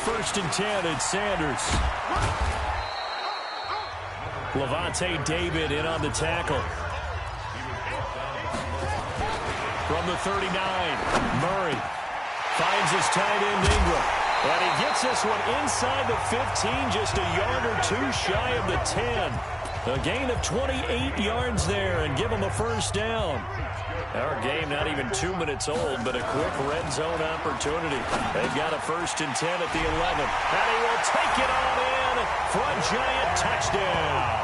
first and 10. It's Sanders. Levante David in on the tackle. From the 39, Murray finds his tight end Ingram. And he gets this one inside the 15, just a yard or two shy of the 10. A gain of 28 yards there and give him a first down. Our game not even 2 minutes old, but a quick red zone opportunity. They've got a first and 10 at the 11. And he will take it on in for a giant touchdown.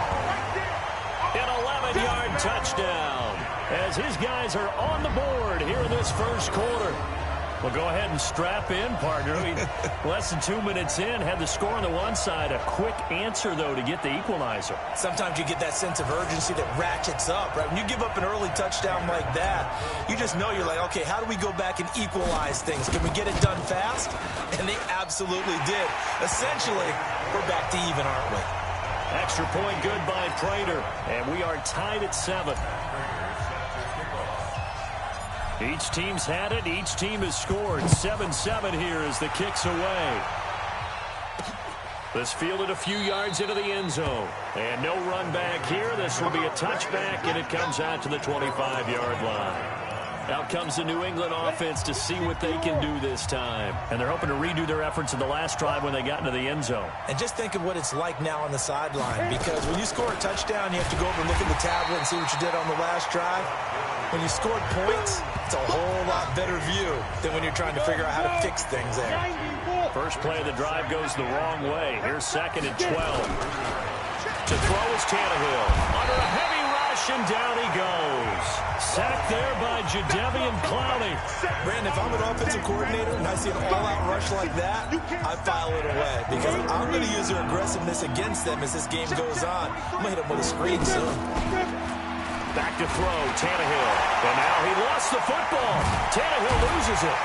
An 11-yard touchdown as his guys are on the board here in this first quarter. Well, go ahead and strap in, partner. Less than 2 minutes in, had the score on the one side. A quick answer, though, to get the equalizer. Sometimes you get that sense of urgency that ratchets up, right? When you give up an early touchdown like that, you just know you're like, okay, how do we go back and equalize things? Can we get it done fast? And they absolutely did. Essentially, we're back to even, aren't we? Extra point good by Prater, and we are tied at 7. Each team's had it. Each team has scored. 7-7 here as the kick's away. This fielded a few yards into the end zone. And no run back here. This will be a touchback, and it comes out to the 25-yard line. Out comes the New England offense to see what they can do this time. And they're hoping to redo their efforts in the last drive when they got into the end zone. And just think of what it's like now on the sideline. Because when you score a touchdown, you have to go over and look at the tablet and see what you did on the last drive. When you scored points, it's a whole lot better view than when you're trying to figure out how to fix things there. First play of the drive goes the wrong way. Here's 2nd and 12. To throw is Tannehill. Under a heavy rush, and down he goes. Sacked there by Jadeveon Clowney. Brandon, if I'm an offensive coordinator and I see an all-out rush like that, I file it away. Because I'm going to use their aggressiveness against them as this game goes on. I'm going to hit them with a screen soon. Back to throw, Tannehill. And now he lost the football. Tannehill loses it.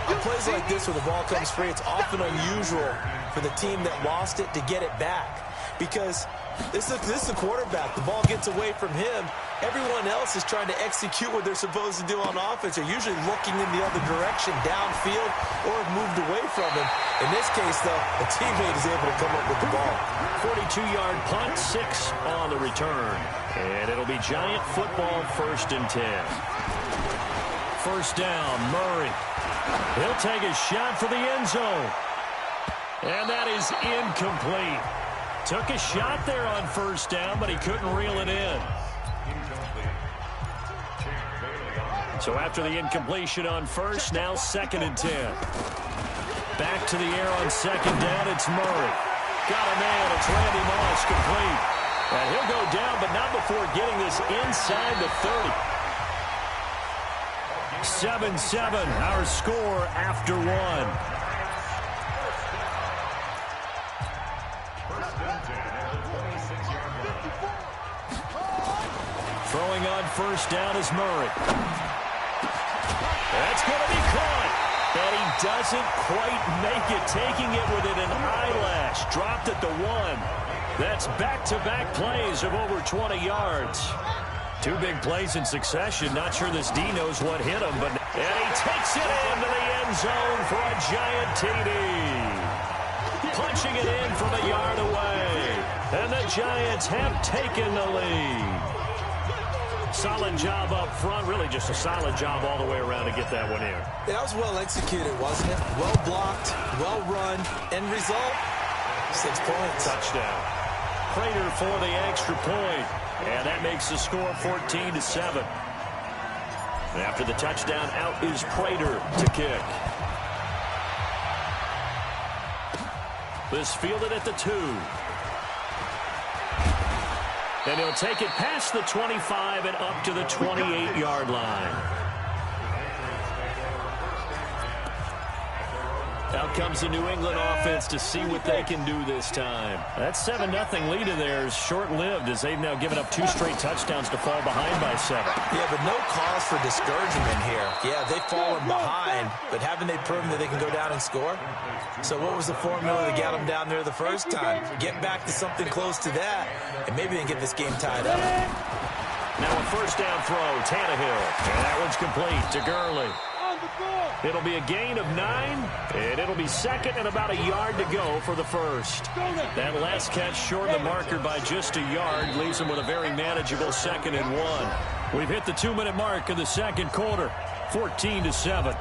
On plays like this where the ball comes free, it's often unusual for the team that lost it to get it back. Because this is a quarterback. The ball gets away from him. Everyone else is trying to execute what they're supposed to do on offense. They're usually looking in the other direction, downfield, or have moved away from him. In this case, though, a teammate is able to come up with the ball. 42-yard punt, 6 on the return. And it'll be Giant football, 1st and 10. First down, Murray. He'll take a shot for the end zone. And that is incomplete. Took a shot there on first down, but he couldn't reel it in. So after the incompletion on first, now 2nd and 10. Back to the air on 2nd down, it's Murray. Got a man, it's Randy Moss, complete. And he'll go down, but not before getting this inside the 30. 7-7, our score after 1. Throwing on first down is Murray. That's going to be caught. And he doesn't quite make it, taking it within an eyelash. Dropped at the 1. That's back-to-back plays of over 20 yards. 2 big plays in succession. Not sure this D knows what hit him, but and he takes it into the end zone for a giant TD. Punching it in from a yard away. And the Giants have taken the lead. Solid job up front. Really just a solid job all the way around to get that one in. That was well executed, wasn't it? Well blocked, well run. End result, 6 points. Touchdown. Prater for the extra point. And that makes the score 14-7. After the touchdown, out is Prater to kick. This fielded at the 2. And he'll take it past the 25 and up to the 28-yard line. Out comes the New England offense to see what they can do this time. That 7-0 lead of theirs short-lived as they've now given up 2 straight touchdowns to fall behind by 7. Yeah, but no cause for discouragement here. Yeah, they've fallen behind, but haven't they proven that they can go down and score? So what was the formula that got them down there the first time? Get back to something close to that, and maybe they can get this game tied up. Now a first down throw, Tannehill. And that one's complete to Gurley. It'll be a gain of 9, and it'll be second and about a yard to go for the first. That last catch short the marker by just a yard leaves them with a very manageable 2nd and 1. We've hit the 2-minute mark of the second quarter, 14-7.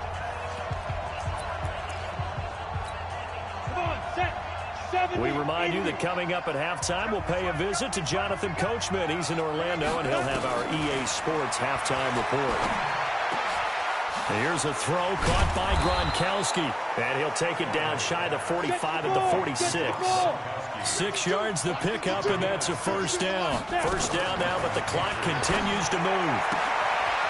We remind you that coming up at halftime, we'll pay a visit to Jonathan Coachman. He's in Orlando, and he'll have our EA Sports halftime report. Here's a throw caught by Gronkowski, and he'll take it down shy of the 45 at the 46. 6 yards the pickup, and that's a first down. First down now, but the clock continues to move.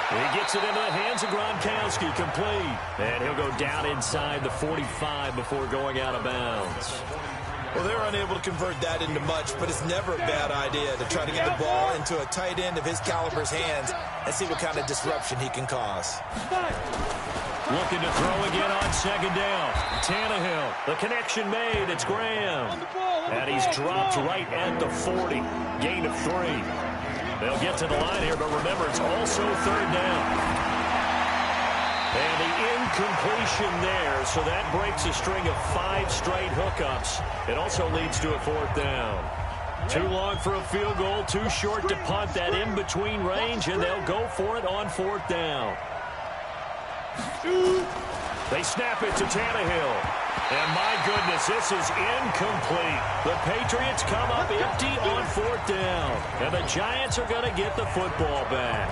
He gets it into the hands of Gronkowski, complete. And he'll go down inside the 45 before going out of bounds. Well, they were unable to convert that into much, but it's never a bad idea to try to get the ball into a tight end of his caliber's hands and see what kind of disruption he can cause. Looking to throw again on 2nd down. Tannehill, the connection made. It's Graham. And he's dropped right at the 40. Gain of 3. They'll get to the line here, but remember, it's also 3rd down. And the incompletion there, so that breaks a string of 5 straight hookups. It also leads to a 4th down. Too long for a field goal, too short to punt. That in-between range, and they'll go for it on 4th down. They snap it to Tannehill. And my goodness, this is incomplete. The Patriots come up empty on 4th down. And the Giants are going to get the football back.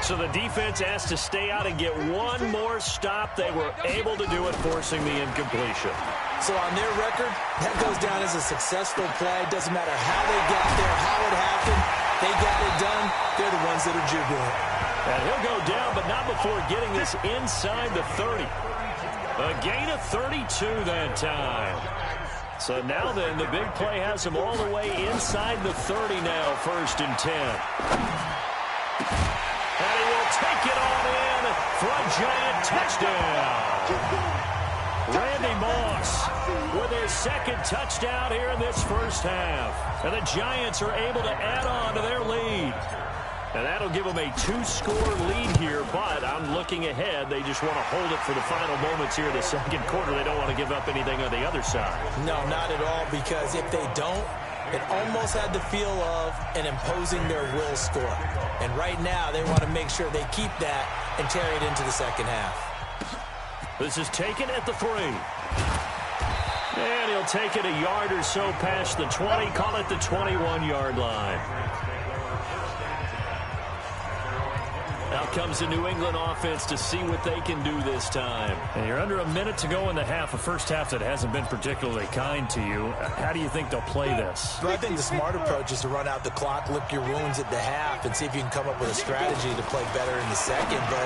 So the defense has to stay out and get one more stop. They were able to do it, forcing the incompletion. So on their record, that goes down as a successful play. Doesn't matter how they got there, how it happened. They got it done. They're the ones that are jubilant. And he'll go down, but not before getting this inside the 30. A gain of 32 that time. So now then, the big play has him all the way inside the 30 now, 1st and 10. And he will take it on in for a Giant touchdown. Randy Moss with his 2nd touchdown here in this first half. And the Giants are able to add on to their lead. And that'll give them a 2-score lead here, but I'm looking ahead. They just want to hold it for the final moments here in the second quarter. They don't want to give up anything on the other side. No, not at all, because if they don't, it almost had the feel of an imposing their will score. And right now, they want to make sure they keep that and carry it into the second half. This is taken at the 3. And he'll take it a yard or so past the 20, call it the 21-yard line. Now comes the New England offense to see what they can do this time. And you're under a minute to go in the half, a first half that hasn't been particularly kind to you. How do you think they'll play this? Well, I think the smart approach is to run out the clock, lick your wounds at the half, and see if you can come up with a strategy to play better in the second. But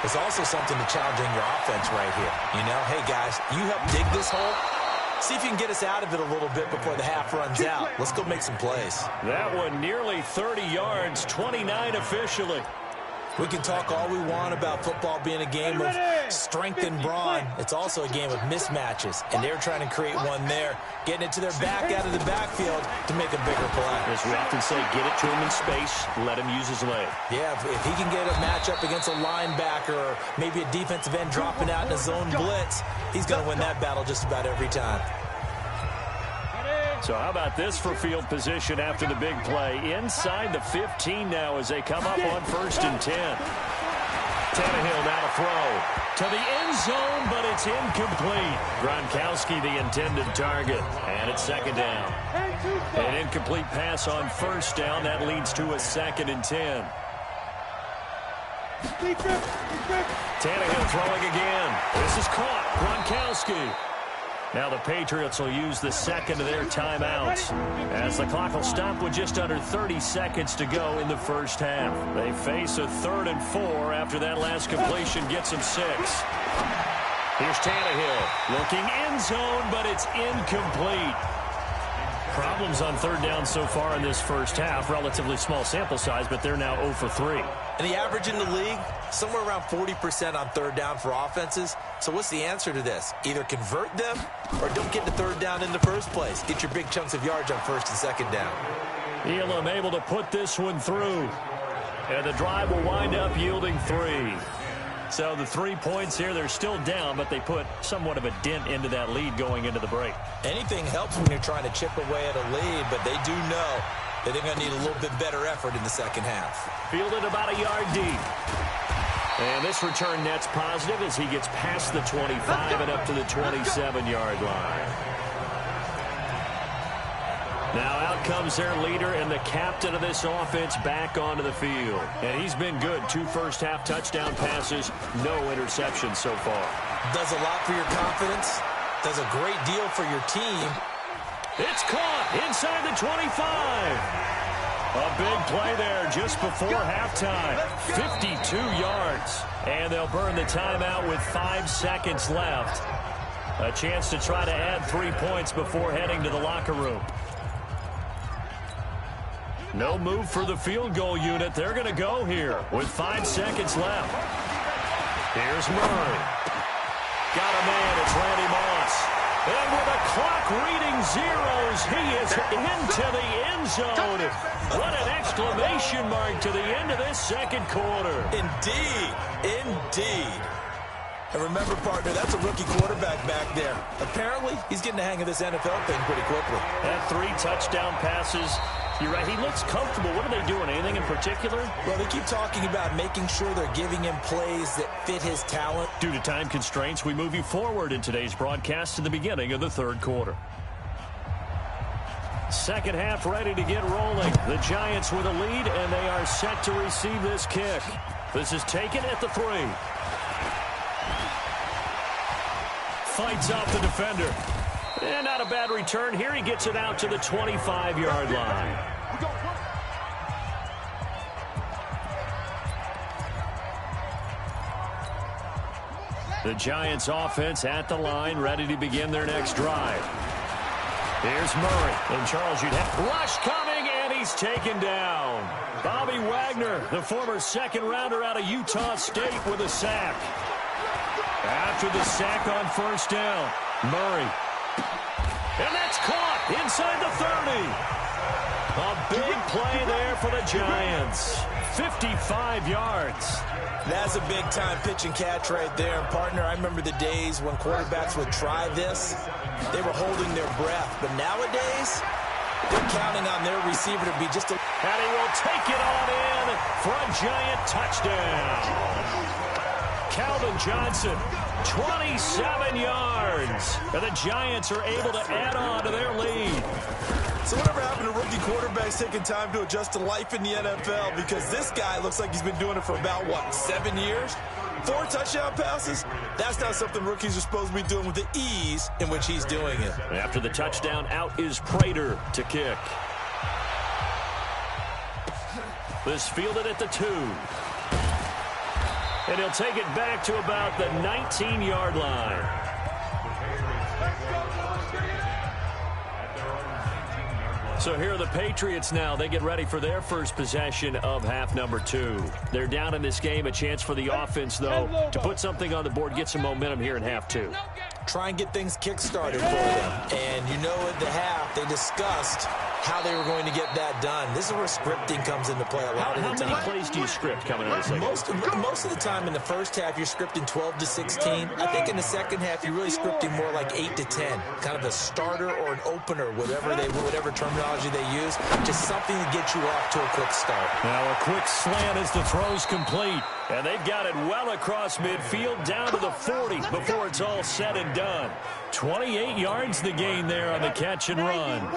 there's also something to challenging your offense right here. You know, hey, guys, you help dig this hole. See if you can get us out of it a little bit before the half runs out. Let's go make some plays. That one nearly 30 yards, 29 officially. We can talk all we want about football being a game of strength and brawn. It's also a game of mismatches, and they're trying to create one there, getting it to their back out of the backfield to make a bigger play. As we often say, get it to him in space, let him use his leg. Yeah, if he can get a matchup against a linebacker or maybe a defensive end dropping out in a zone blitz, he's going to win that battle just about every time. So how about this for field position after the big play? Inside the 15 now as they come up on 1st and 10. Tannehill now to throw to the end zone, but it's incomplete. Gronkowski the intended target, and it's 2nd down. An incomplete pass on 1st down. That leads to a 2nd and 10. Tannehill throwing again. This is caught. Gronkowski. Now the Patriots will use the 2nd of their timeouts as the clock will stop with just under 30 seconds to go in the first half. They face a 3rd and 4 after that last completion gets them 6. Here's Tannehill looking end zone, but it's incomplete. Problems on 3rd down so far in this first half. Relatively small sample size, but they're now 0 for 3. And the average in the league, somewhere around 40% on 3rd down for offenses. So what's the answer to this? Either convert them or don't get to 3rd down in the first place. Get your big chunks of yards on 1st and 2nd down. Elam able to put this one through. And the drive will wind up yielding 3. So the 3 points here, they're still down, but they put somewhat of a dent into that lead going into the break. Anything helps when you're trying to chip away at a lead, but they do know that they're going to need a little bit better effort in the second half. Fielded about a yard deep. And this return net's positive as he gets past the 25 and up to the 27-yard line. Now out comes their leader and the captain of this offense back onto the field. And he's been good. 2 first-half touchdown passes, no interceptions so far. Does a lot for your confidence. Does a great deal for your team. It's caught inside the 25. A big play there just before halftime. 52 yards. And they'll burn the timeout with 5 seconds left. A chance to try to add 3 points before heading to the locker room. No move for the field goal unit. They're going to go here with 5 seconds left. Here's Murray. Got a man. It's Randy Moss. And with the clock reading zeros, he is into the end zone. What an exclamation mark to the end of this second quarter. Indeed. Indeed. And remember, partner, that's a rookie quarterback back there. Apparently, he's getting the hang of this NFL thing pretty quickly. Had 3 touchdown passes. You're right, he looks comfortable. What are they doing? Anything in particular? Well, they keep talking about making sure they're giving him plays that fit his talent. Due to time constraints, we move you forward in today's broadcast to the beginning of the third quarter. Second half ready to get rolling. The Giants with a lead, and they are set to receive this kick. This is taken at the 3. Fights off the defender. And not a bad return here. He gets it out to the 25-yard line. The Giants offense at the line, ready to begin their next drive. Here's Murray. And Charles, you'd have rush coming, and he's taken down. Bobby Wagner, the former second-rounder out of Utah State, with a sack. After the sack on first down, Murray. And that's caught inside the 30. A big play there for the Giants. 55 yards. That's a big-time pitch and catch right there. And, partner, I remember the days when quarterbacks would try this. They were holding their breath. But nowadays, they're counting on their receiver to be just a... And he will take it on in for a Giant touchdown. Calvin Johnson, 27 yards. And the Giants are able to add on to their lead. So whatever happened to rookie quarterbacks taking time to adjust to life in the NFL? Because this guy looks like he's been doing it for about, 7 years? 4 touchdown passes? That's not something rookies are supposed to be doing with the ease in which he's doing it. After the touchdown, out is Prater to kick. This fielded at the 2. And he'll take it back to about the 19-yard line. So here are the Patriots now. They get ready for their first possession of half number 2. They're down in this game. A chance for the offense, though, to put something on the board, get some momentum here in half 2. Try and get things kick-started for them. And you know at the half, they discussed how they were going to get that done. This is where scripting comes into play a lot of the time. How many plays do you script coming out of the second? Most of the time in the first half, you're scripting 12 to 16. I think in the second half, you're really scripting more like 8 to 10. Kind of a starter or an opener, whatever terminology they use. Just something to get you off to a quick start. Now a quick slant as the throw's complete. And they've got it well across midfield down to the 40 before it's all said and done. 28 yards the gain there on the catch and run.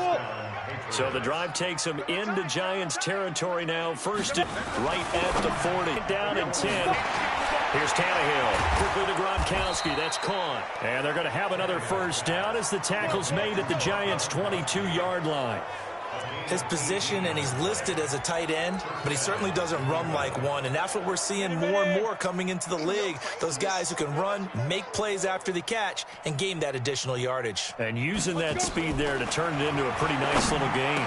So the drive takes them into Giants territory now. First right at the 40. Down in 10. Here's Tannehill. Quickly to Gronkowski. That's caught. And they're going to have another first down as the tackle's made at the Giants' 22-yard line. His position, and he's listed as a tight end, but he certainly doesn't run like one, and that's what we're seeing more and more coming into the league. Those guys who can run, make plays after the catch, and gain that additional yardage. And using that speed there to turn it into a pretty nice little gain.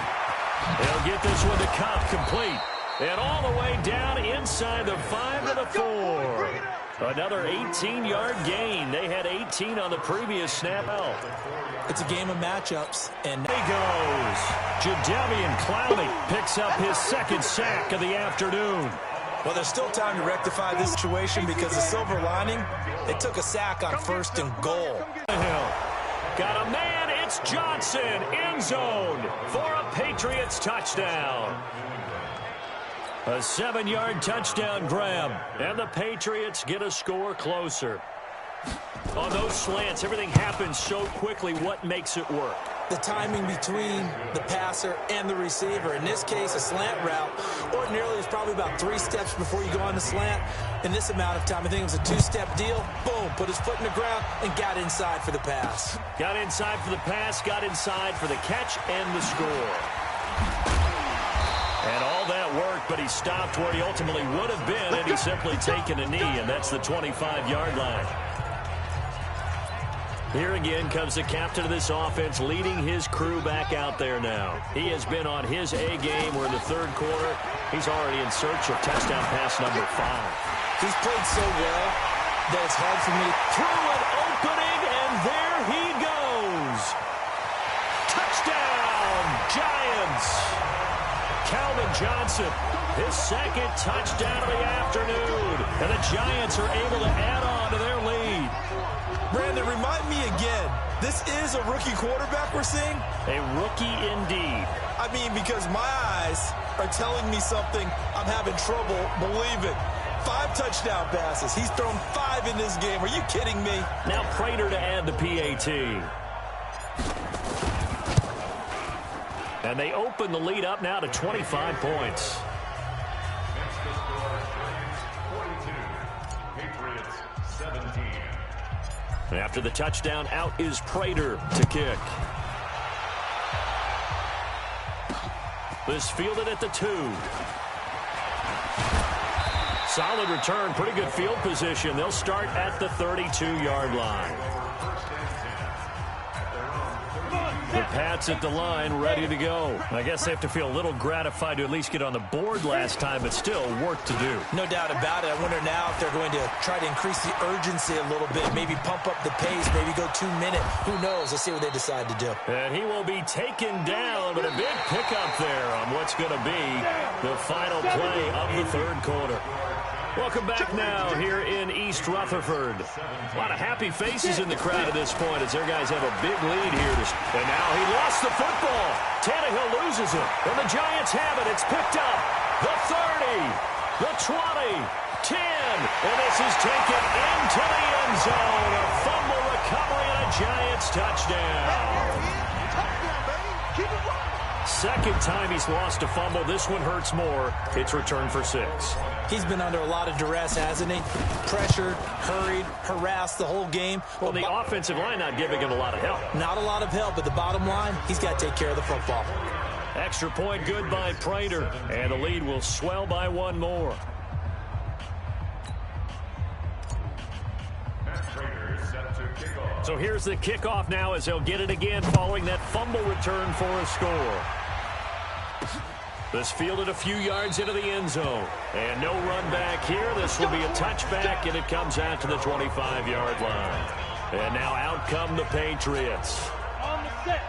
They'll get this one to Cobb complete. And all the way down inside the 5 to the 4. Another 18-yard gain. They had 18 on the previous snap out. It's a game of matchups. And there he goes. Jadeveon Clowney picks up his second sack of the afternoon. Well, there's still time to rectify this situation because the silver lining, they took a sack on 1st and goal. Got a man, it's Johnson, end zone for a Patriots touchdown. A 7-yard touchdown grab, and the Patriots get a score closer. On those slants, everything happens so quickly. What makes it work? The timing between the passer and the receiver. In this case, a slant route ordinarily is probably about 3 steps before you go on the slant. In this amount of time, I think it was a 2-step deal. Boom, put his foot in the ground and got inside for the pass. Got inside for the pass, got inside for the catch and the score. And all that worked, but he stopped where he ultimately would have been, and he's simply taken a knee, and that's the 25-yard line. Here again comes the captain of this offense, leading his crew back out there now. He has been on his A game. We're in the 3rd quarter. He's already in search of touchdown pass number 5. He's played so well that it's hard for me to... Through an opening, and there he goes. Touchdown, Giants. Calvin Johnson, his 2nd touchdown of the afternoon. And the Giants are able to add on to their lead. Brandon, remind me again, this is a rookie quarterback we're seeing? A rookie indeed. I mean, because my eyes are telling me something I'm having trouble believing. 5 touchdown passes. He's thrown 5 in this game. Are you kidding me? Now Prater to add the PAT. And they open the lead up now to 25 points. After the touchdown, out is Prater to kick. This fielded at the 2. Solid return, pretty good field position. They'll start at the 32-yard line. The Pats at the line, ready to go. I guess they have to feel a little gratified to at least get on the board last time, but still work to do. No doubt about it. I wonder now if they're going to try to increase the urgency a little bit, maybe pump up the pace, maybe go 2-minute. Who knows? Let's see what they decide to do. And he will be taken down, but a big pickup there on what's going to be the final play of the 3rd quarter. Welcome back now here in East Rutherford. A lot of happy faces in the crowd at this point as their guys have a big lead here. And now he lost the football. Tannehill loses it. And the Giants have it. It's picked up. The 30, the 20, 10. And this is taken into the end zone. A fumble recovery and a Giants touchdown. Keep it rolling. 2nd time he's lost a fumble. This one hurts more. It's returned for 6. He's been under a lot of duress, hasn't he? Pressured, hurried, harassed the whole game. Well, the offensive line not giving him a lot of help. Not a lot of help, but the bottom line, he's got to take care of the football. Extra point good by Prater, and the lead will swell by 1 more. So here's the kickoff now as they'll get it again following that fumble return for a score. This fielded a few yards into the end zone. And no run back here. This will be a touchback, and it comes out to the 25-yard line. And now out come the Patriots. On the set.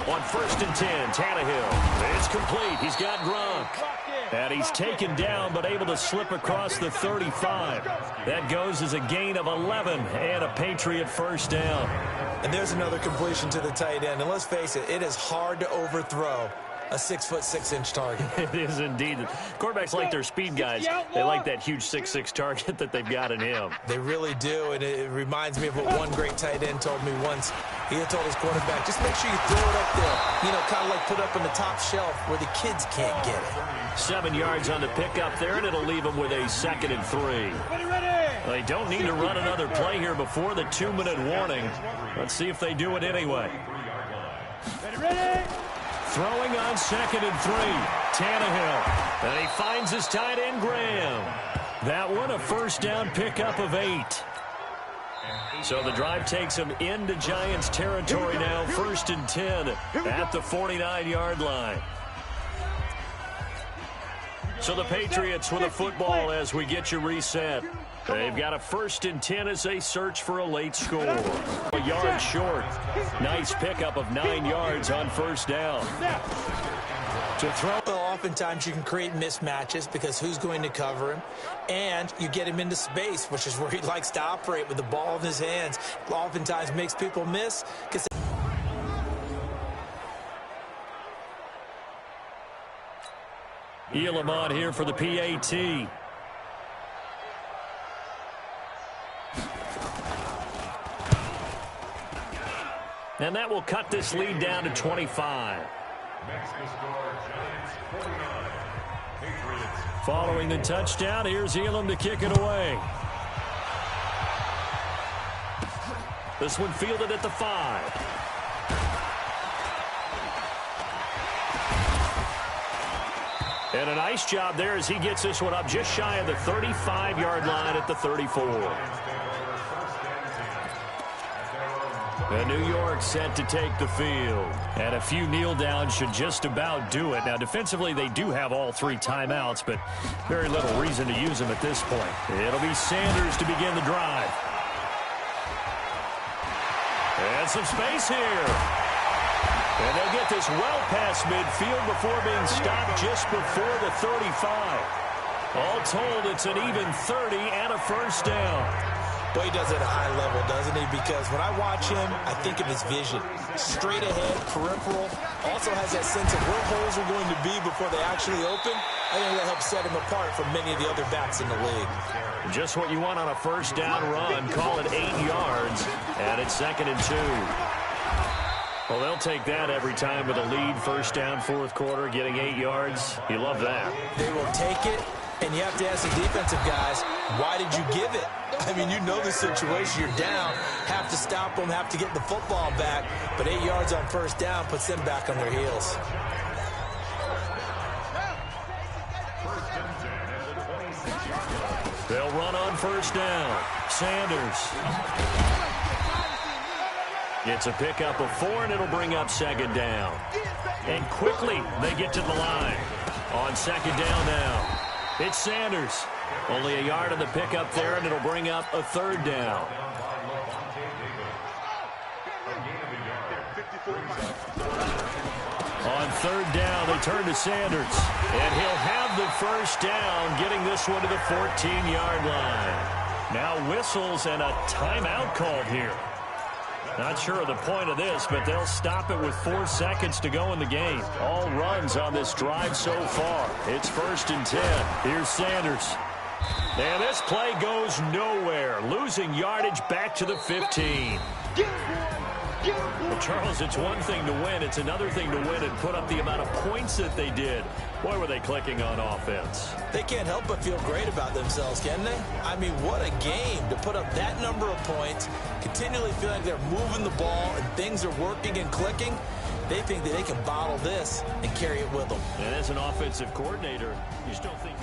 On 1st and 10, Tannehill. It's complete. He's got Gronk. And he's taken down but able to slip across the 35. That goes as a gain of 11 and a Patriot first down. And there's another completion to the tight end. And let's face it, it is hard to overthrow a 6'6" target. It is indeed. Quarterbacks like their speed guys. They like that huge 6'6" target that they've got in him. They really do, and it reminds me of what one great tight end told me once. He had told his quarterback, just make sure you throw it up there. You know, kind of like put up on the top shelf where the kids can't get it. 7 yards on the pickup there, and it'll leave them with a 2nd and 3. They don't need to run another play here before the 2-minute warning. Let's see if they do it anyway. Throwing on 2nd and 3. Tannehill. And he finds his tight end, Graham. That one a first down pickup of 8. So the drive takes him into Giants territory now. 1st and 10 at the 49-yard line. So the Patriots with a football as we get you reset. They've got a 1st and 10 as they search for a late score. A yard short. Nice pickup of 9 yards on 1st down. To throw. Well, oftentimes you can create mismatches because who's going to cover him, and you get him into space, which is where he likes to operate with the ball in his hands. Oftentimes makes people miss because. Elam on here for the PAT. And that will cut this lead down to 25. Following the touchdown, here's Elam to kick it away. This one fielded at the 5. And a nice job there as he gets this one up just shy of the 35-yard line at the 34. And New York set to take the field. And a few kneel downs should just about do it. Now, defensively, they do have all 3 timeouts, but very little reason to use them at this point. It'll be Sanders to begin the drive. And some space here. And they'll get this well past midfield before being stopped just before the 35. All told, it's an even 30 and a 1st down. Well, he does it at a high level, doesn't he? Because when I watch him, I think of his vision. Straight ahead, peripheral. Also has that sense of where holes are going to be before they actually open. I think that helps set him apart from many of the other backs in the league. Just what you want on a 1st down run. Call it 8 yards. And it's 2nd and 2. Well, they'll take that every time with a lead. 1st down, 4th quarter, getting 8 yards. You love that. They will take it, and you have to ask the defensive guys, why did you give it? I mean, you know the situation. You're down, have to stop them, have to get the football back. But 8 yards on 1st down puts them back on their heels. They'll run on 1st down. Sanders. It's a pickup of 4, and it'll bring up 2nd down. And quickly, they get to the line. On 2nd down now. It's Sanders. Only a yard on the pickup there, and it'll bring up a 3rd down. On 3rd down, they turn to Sanders. And he'll have the 1st down, getting this one to the 14-yard line. Now whistles and a timeout called here. Not sure of the point of this, but they'll stop it with 4 seconds to go in the game. All runs on this drive so far. It's 1st and 10. Here's Sanders. And this play goes nowhere. Losing yardage back to the 15. Well, Charles, it's one thing to win. It's another thing to win and put up the amount of points that they did. Boy, were they clicking on offense. They can't help but feel great about themselves, can they? I mean, what a game to put up that number of points, continually feeling like they're moving the ball and things are working and clicking. They think that they can bottle this and carry it with them. And as an offensive coordinator, you just don't think...